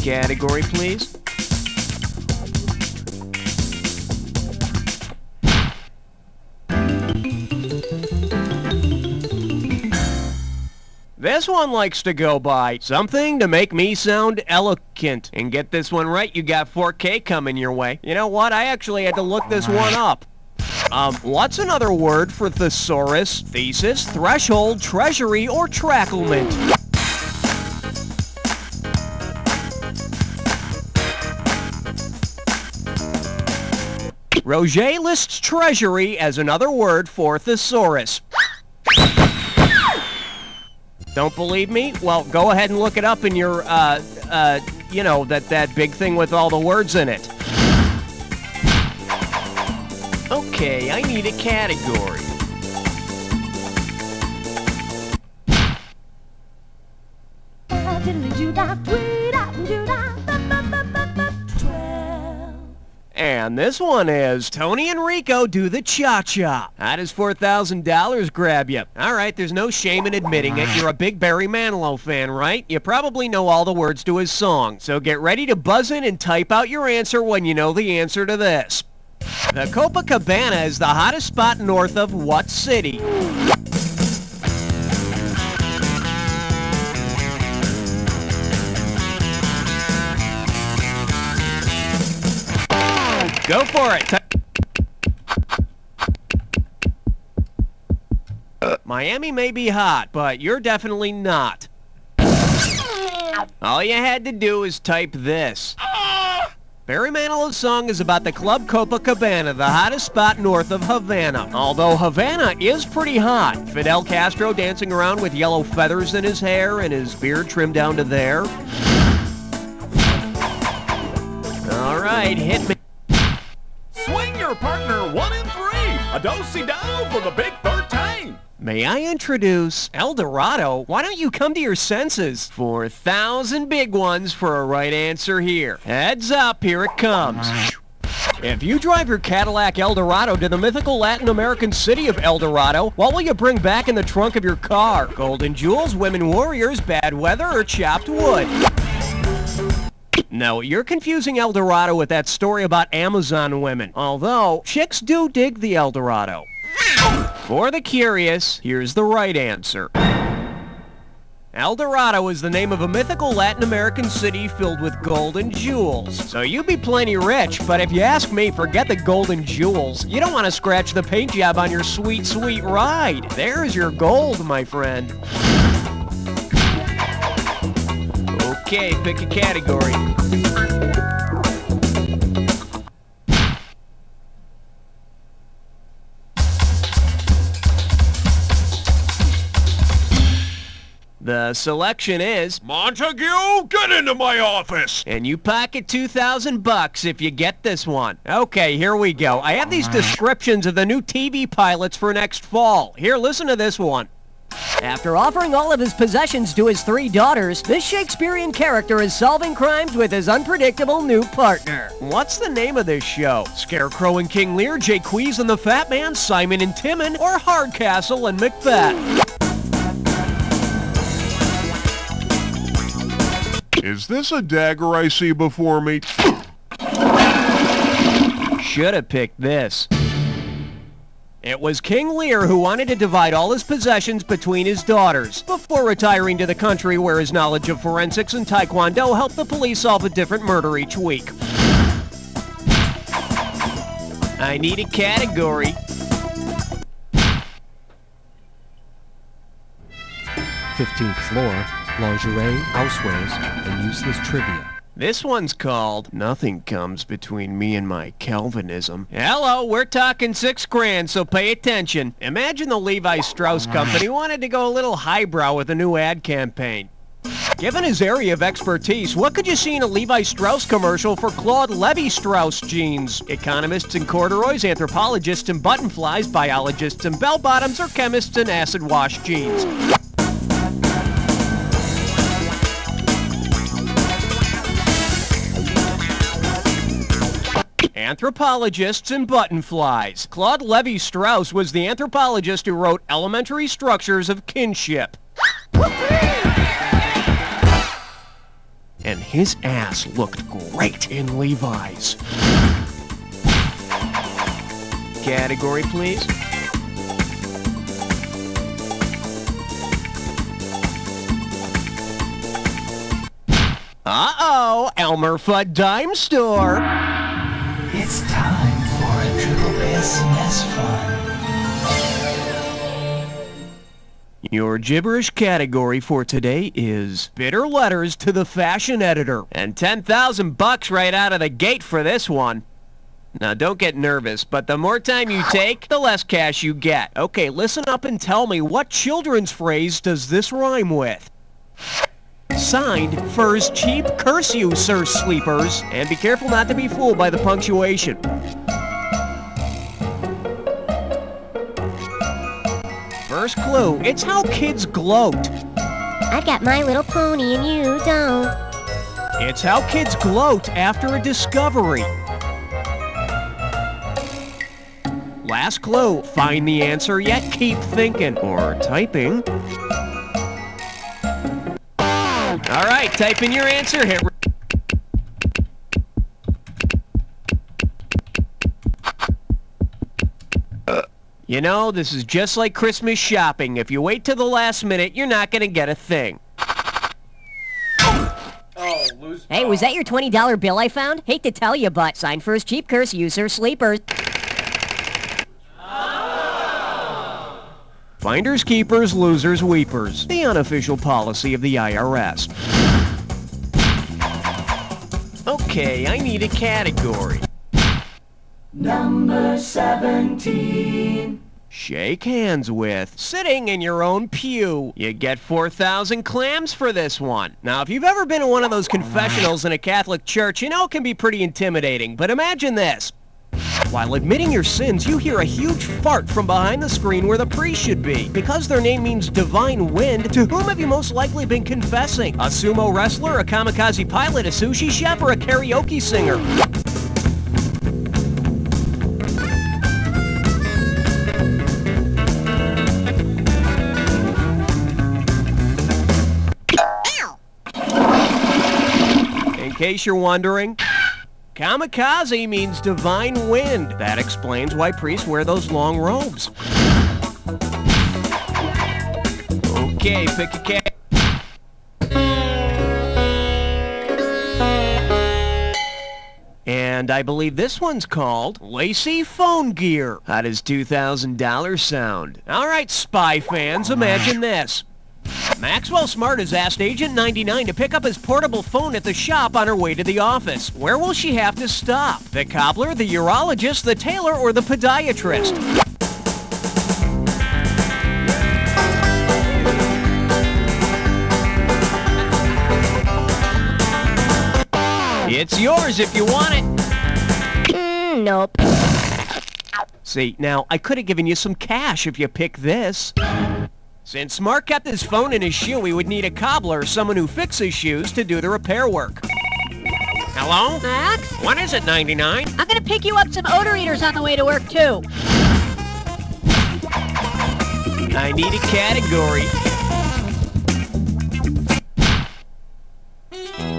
category, please. This one likes to go by something to make me sound eloquent. And get this one right, you got 4K coming your way. You know what? I actually had to look this one up. What's another word for thesaurus, thesis, threshold, treasury, or tracklement? Roger lists treasury as another word for thesaurus. Don't believe me? Well, go ahead and look it up in your, you know, that big thing with all the words in it. Okay, I need a category. And this one is Tony and Rico do the cha-cha. How does $4,000 grab you? All right, there's no shame in admitting it. You're a big Barry Manilow fan, right? You probably know all the words to his song. So get ready to buzz in and type out your answer when you know the answer to this. The Copacabana is the hottest spot north of what city? Go for it. Miami may be hot, but you're definitely not. All you had to do is type this. Barry Manilow's song is about the Club Copacabana, the hottest spot north of Havana. Although Havana is pretty hot. Fidel Castro dancing around with yellow feathers in his hair and his beard trimmed down to there. All right, hit me. Swing your partner 1 and 3. A do-si-do for the big 13. May I introduce El Dorado? Why don't you come to your senses? 4,000 big ones for a right answer here. Heads up, here it comes. If you drive your Cadillac El Dorado to the mythical Latin American city of El Dorado, what will you bring back in the trunk of your car? Golden jewels, women warriors, bad weather, or chopped wood? No, you're confusing El Dorado with that story about Amazon women. Although, chicks do dig the El Dorado. For the curious, here's the right answer. El Dorado is the name of a mythical Latin American city filled with gold and jewels. So you'd be plenty rich, but if you ask me, forget the gold and jewels. You don't want to scratch the paint job on your sweet, sweet ride. There's your gold, my friend. Okay, pick a category. The selection is Montague, get into my office. And you pocket $2,000 if you get this one. Okay, here we go. I have these descriptions of the new TV pilots for next fall. Here, listen to this one. After offering all of his possessions to his 3 daughters, this Shakespearean character is solving crimes with his unpredictable new partner. What's the name of this show? Scarecrow and King Lear, Jaques and the Fat Man, Simon and Timon, or Hardcastle and Macbeth? Is this a dagger I see before me? Should have picked this. It was King Lear who wanted to divide all his possessions between his daughters, before retiring to the country where his knowledge of forensics and taekwondo helped the police solve a different murder each week. I need a category. "15th floor, lingerie, housewares, and useless trivia." This one's called Nothing Comes Between Me and My Calvinism. Hello, we're talking $6,000, so pay attention. Imagine the Levi Strauss Company wanted to go a little highbrow with a new ad campaign. Given his area of expertise, what could you see in a Levi Strauss commercial for Claude Levi-Strauss jeans? Economists and corduroys, anthropologists and button flies, biologists and bell-bottoms, or chemists and acid-wash jeans? Anthropologists and button flies. Claude Levi-Strauss was the anthropologist who wrote Elementary Structures of Kinship. And his ass looked great in Levi's. Category, please. Uh-oh, Elmer Fudd Dime Store. It's time for a little SMS fun. Your gibberish category for today is bitter letters to the fashion editor. And $10,000 right out of the gate for this one. Now, don't get nervous, but the more time you take, the less cash you get. Okay, listen up and tell me, what children's phrase does this rhyme with? Signed, Fur's cheap, curse you, sir sleepers. And be careful not to be fooled by the punctuation. First clue, it's how kids gloat. I've got My Little Pony and you don't. It's how kids gloat after a discovery. Last clue, find the answer yet keep thinking or typing. All right, type in your answer. Hit. You know, this is just like Christmas shopping. If you wait till the last minute, you're not going to get a thing. Hey, was that your $20 bill I found? Hate to tell you, but signed First cheap, curse you, sir sleepers. Finders keepers, losers weepers. The unofficial policy of the IRS. Okay, I need a category. Number 17. Shake hands with. Sitting in your own pew. You get 4,000 clams for this one. Now, if you've ever been in one of those confessionals in a Catholic church, you know it can be pretty intimidating. But imagine this. While admitting your sins, you hear a huge fart from behind the screen where the priest should be. Because their name means divine wind, to whom have you most likely been confessing? A sumo wrestler, a kamikaze pilot, a sushi chef, or a karaoke singer? In case you're wondering, kamikaze means divine wind. That explains why priests wear those long robes. Okay, pick a cat. And I believe this one's called Lacy Phone Gear. How does $2,000 sound? All right, spy fans, imagine this. Maxwell Smart has asked Agent 99 to pick up his portable phone at the shop on her way to the office. Where will she have to stop? The cobbler, the urologist, the tailor, or the podiatrist? It's yours if you want it. Nope. See, now, I could have given you some cash if you pick this. Since Smart kept his phone in his shoe, he would need a cobbler, someone who fixes shoes, to do the repair work. Hello? Max? What is it, 99? I'm gonna pick you up some odor eaters on the way to work, too. I need a category.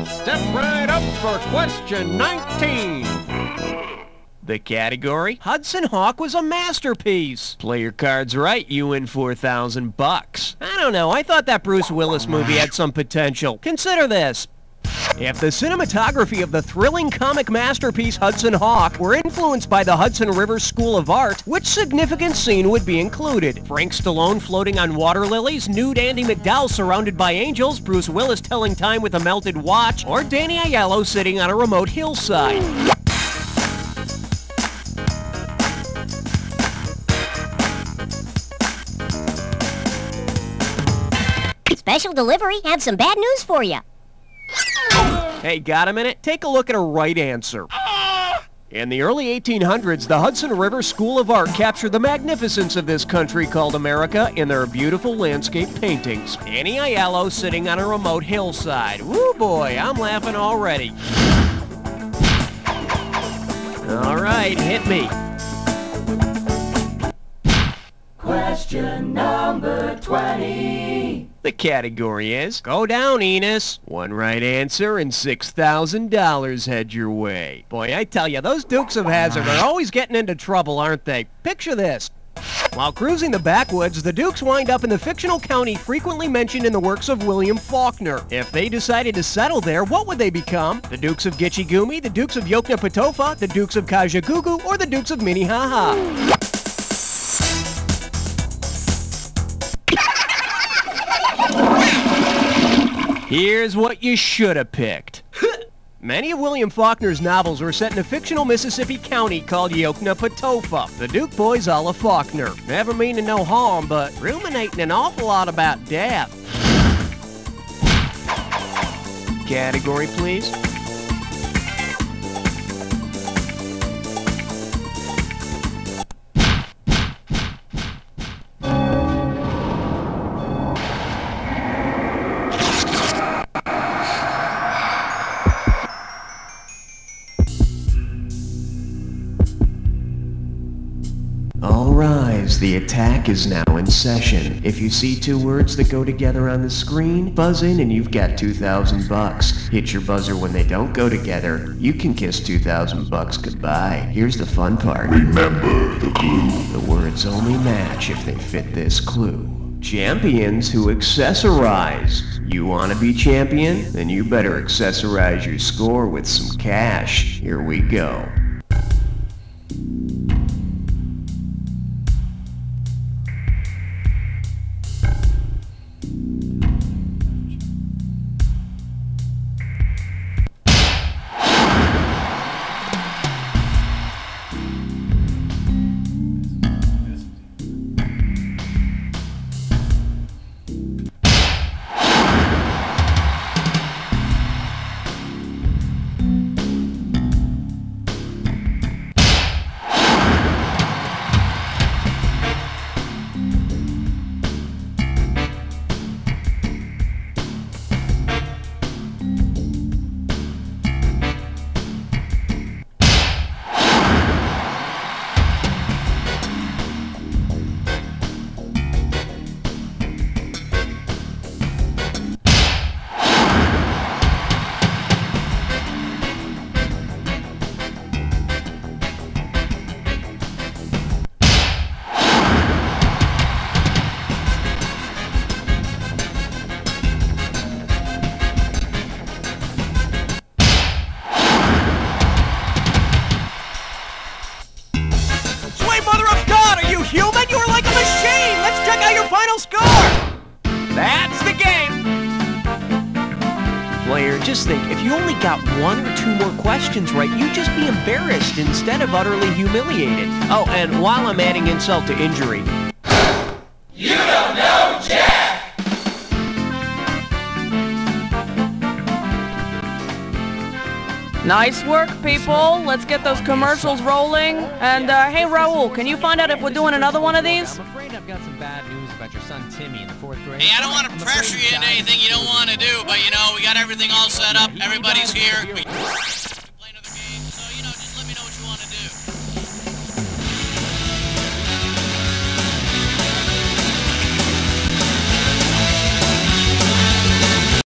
Step right up for question 19. The category? Hudson Hawk was a masterpiece. Play your cards right, you win $4,000. I don't know, I thought that Bruce Willis movie had some potential. Consider this. If the cinematography of the thrilling comic masterpiece Hudson Hawk were influenced by the Hudson River School of Art, which significant scene would be included? Frank Stallone floating on water lilies, nude Andy McDowell surrounded by angels, Bruce Willis telling time with a melted watch, or Danny Aiello sitting on a remote hillside? Special delivery, have some bad news for you. Hey, got a minute? Take a look at a right answer. In the early 1800s, the Hudson River School of Art captured the magnificence of this country called America in their beautiful landscape paintings. Danny Aiello sitting on a remote hillside. Woo boy, I'm laughing already. All right, hit me. Question number 20. The category is, go down, Enos. One right answer and $6,000 head your way. Boy, I tell you, those Dukes of Hazzard are always getting into trouble, aren't they? Picture this. While cruising the backwoods, the Dukes wind up in the fictional county frequently mentioned in the works of William Faulkner. If they decided to settle there, what would they become? The Dukes of Gitche Gumee, the Dukes of Yoknapatofa, the Dukes of Kajagoogoo, or the Dukes of Minnehaha? Here's what you should have picked. Many of William Faulkner's novels were set in a fictional Mississippi county called Yoknapatofa. The Duke boys a la Faulkner. Never meaning no harm, but ruminating an awful lot about death. Category, please. All rise, the attack is now in session. If you see two words that go together on the screen, buzz in and you've got $2,000. Hit your buzzer when they don't go together. You can kiss $2,000 goodbye. Here's the fun part. Remember the clue. The words only match if they fit this clue. Champions who accessorize. You want to be champion? Then you better accessorize your score with some cash. Here we go. Player, just think, if you only got one or two more questions right, you'd just be embarrassed instead of utterly humiliated. Oh, and while I'm adding insult to injury, you don't know Jack! Nice work, people. Let's get those commercials rolling. And, hey, Raul, can you find out if we're doing another one of these? I'm afraid I've got some bad news about your son Timmy in the 4th grade. Hey, I don't want to pressure you into anything you don't want to do, but, you know, we got everything all set up. Everybody's here.